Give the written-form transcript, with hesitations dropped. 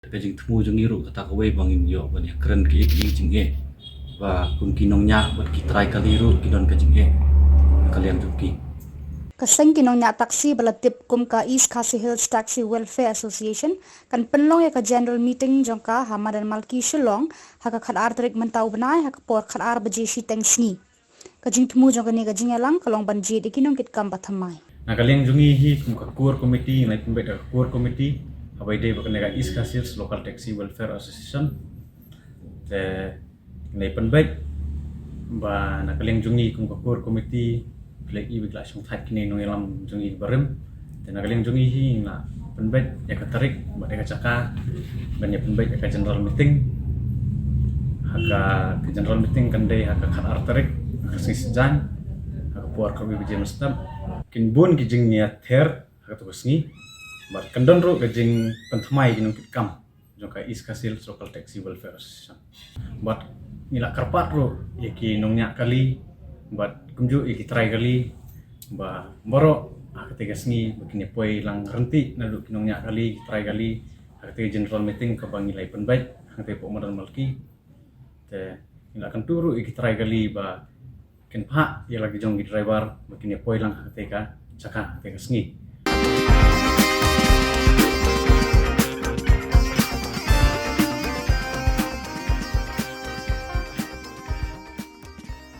Kajing temu jeng iru kata kawai bangin yo bani keren ki jing e wa kun kinong nya wat ki try kali iru kidon kajing e kalian tuki Kaseng kinong nya taksi balatip kum ka East Khasi Hills Taxi Welfare Association kan penlong ya ka general meeting jongka Hamadan Malki Shillong haka khadar tarik mentau benai haka por khadar baje shi teng sni kajing temu jongka ni kajing elang kalong banji di kinong kit kam bathamai. Nah kalian jungi hi kum ka core committee nai kum beda core committee abai dei bakal nega East Khasi Hills Local Taxi Welfare Association te nai penbaik ba na kalian jungi kum ka core committee plek I bikla sung thak kini nong elam jungi barem te na kalian jungi hi na penbaik ya ka tarik ba dega caka ban ya penbaik ya ka general meeting haka ke general meeting kan dei haka khatar tarik haka sisjan haka puar kami bijay mastam kin bun ki jing nia ther haka to sngi bar kandon ro ke jing panthamai ginung kit kam jong ka East Khasi Hills Local Taxi Welfare Association bat nila karpat ro yaki nongnya kali bat kumju yaki try kali ba boro haka tega sngi bakini poi lang renti nalu kinongnya kali try kali haka tega general meeting ka bangilai penbaik haka tega Hamadan Malki te nila kan turu yaki try kali ba ken pha ya lagi jong driver bakini poi lang haka tega caka tega sngi